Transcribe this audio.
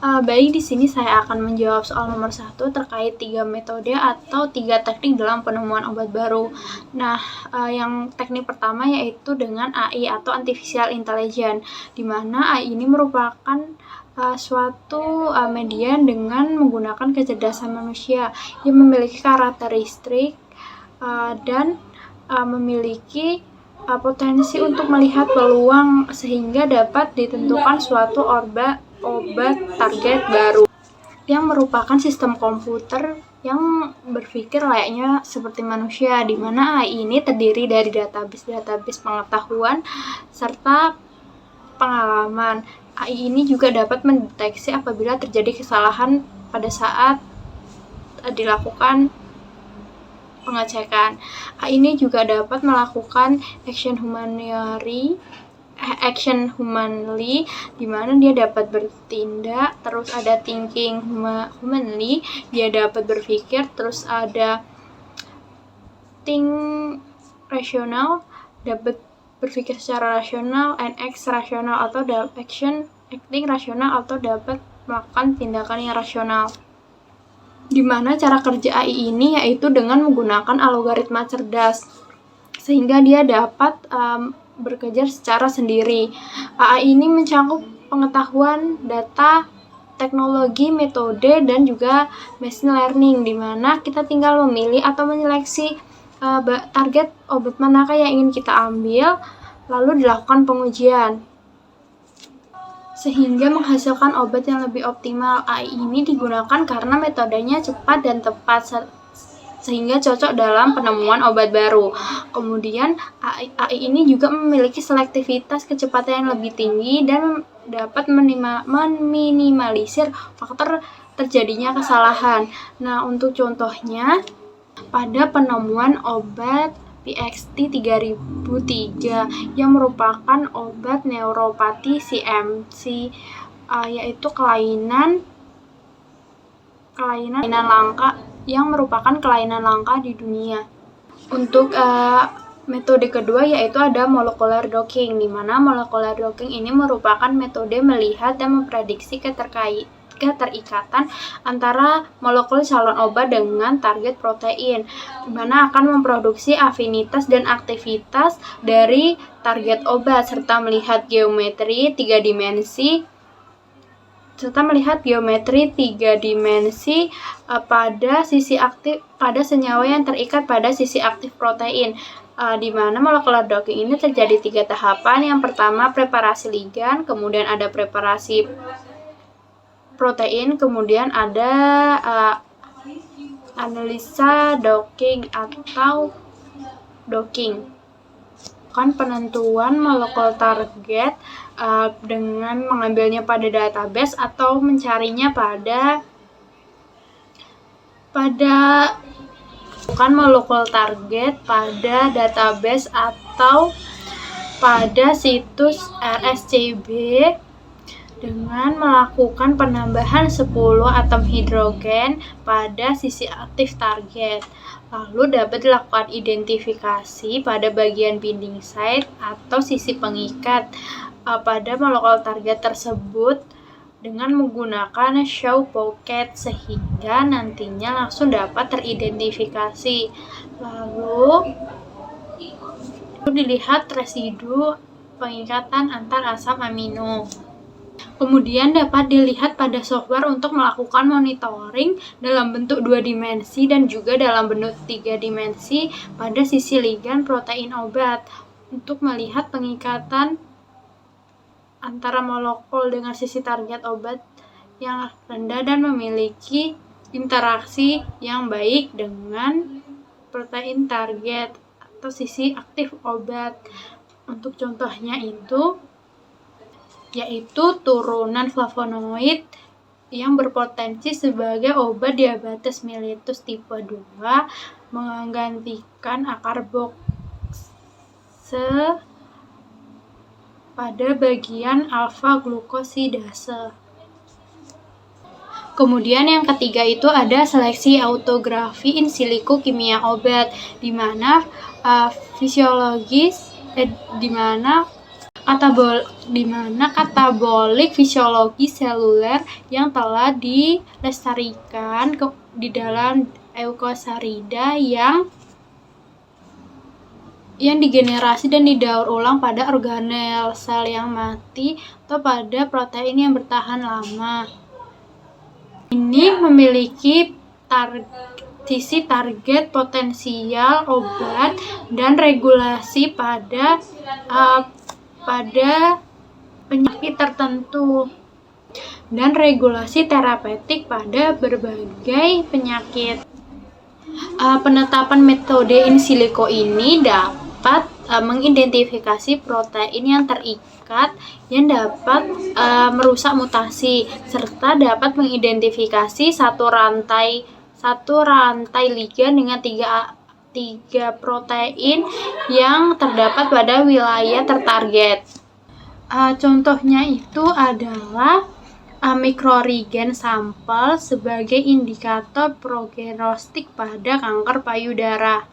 Baik, di sini saya akan menjawab soal nomor 1 terkait 3 metode atau 3 teknik dalam penemuan obat baru. Nah, yang teknik pertama yaitu dengan AI atau Artificial Intelligence, di mana AI ini merupakan suatu media dengan menggunakan kecerdasan manusia yang memiliki karakteristik dan memiliki potensi untuk melihat peluang sehingga dapat ditentukan suatu obat target baru yang merupakan sistem komputer yang berpikir layaknya seperti manusia, di mana AI ini terdiri dari database pengetahuan serta pengalaman. AI ini juga dapat mendeteksi apabila terjadi kesalahan pada saat dilakukan pengecekan. AI ini juga dapat melakukan action humanly, di mana dia dapat bertindak, terus ada thinking humanly, dia dapat berpikir, terus ada think rasional, dapat berpikir secara rasional, and act rasional atau acting rasional atau dapat melakukan tindakan yang rasional. Di mana cara kerja AI ini yaitu dengan menggunakan algoritma cerdas, sehingga dia dapat bekerja secara sendiri. AI ini mencakup pengetahuan, data, teknologi, metode, dan juga machine learning, di mana kita tinggal memilih atau menyeleksi target obat manakah yang ingin kita ambil, lalu dilakukan pengujian sehingga menghasilkan obat yang lebih optimal. AI ini digunakan karena metodenya cepat dan tepat sehingga cocok dalam penemuan obat baru. Kemudian AI ini juga memiliki selektivitas kecepatan yang lebih tinggi dan dapat meminimalisir faktor terjadinya kesalahan. Nah, untuk contohnya pada penemuan obat PXT3003 yang merupakan obat neuropati CMC, yaitu kelainan langka yang merupakan kelainan langka di dunia. Untuk metode kedua yaitu ada molecular docking, di mana molecular docking ini merupakan metode melihat dan memprediksi keterikatan antara molekul calon obat dengan target protein, di mana akan memproduksi afinitas dan aktivitas dari target obat serta melihat geometri tiga dimensi pada senyawa yang terikat pada sisi aktif protein. Di mana molecular docking ini terjadi 3 tahapan. Yang pertama preparasi ligand, kemudian ada preparasi protein, kemudian ada analisa docking atau docking. Penentuan molekul target dengan mengambilnya pada database atau mencarinya pada molekul target pada database atau pada situs RSCB dengan melakukan penambahan 10 atom hidrogen pada sisi aktif target. Lalu dapat dilakukan identifikasi pada bagian binding site atau sisi pengikat pada molekul target tersebut dengan menggunakan show pocket sehingga nantinya langsung dapat teridentifikasi. Lalu dilihat residu pengikatan antar asam amino. Kemudian dapat dilihat pada software untuk melakukan monitoring dalam bentuk 2 dimensi dan juga dalam bentuk 3 dimensi pada sisi ligand protein obat untuk melihat pengikatan antara molekul dengan sisi target obat yang rendah dan memiliki interaksi yang baik dengan protein target atau sisi aktif obat. Untuk contohnya yaitu turunan flavonoid yang berpotensi sebagai obat diabetes mellitus tipe 2 menggantikan akar bokse pada bagian alfa glukosidase. Kemudian yang ketiga itu ada seleksi autografi in silico kimia obat, di mana di mana katabolik fisiologi seluler yang telah dilestarikan di dalam Eukosarida yang digenerasi dan didaur ulang pada organel sel yang mati atau pada protein yang bertahan lama. Ini memiliki sisi target potensial obat dan regulasi pada penyakit tertentu dan regulasi terapeutik pada berbagai penyakit. Penetapan metode in silico ini dapat mengidentifikasi protein yang terikat yang dapat merusak mutasi, serta dapat mengidentifikasi satu rantai ligan dengan tiga protein yang terdapat pada wilayah tertarget. Contohnya itu adalah mikrorigen sampel sebagai indikator prognostik pada kanker payudara.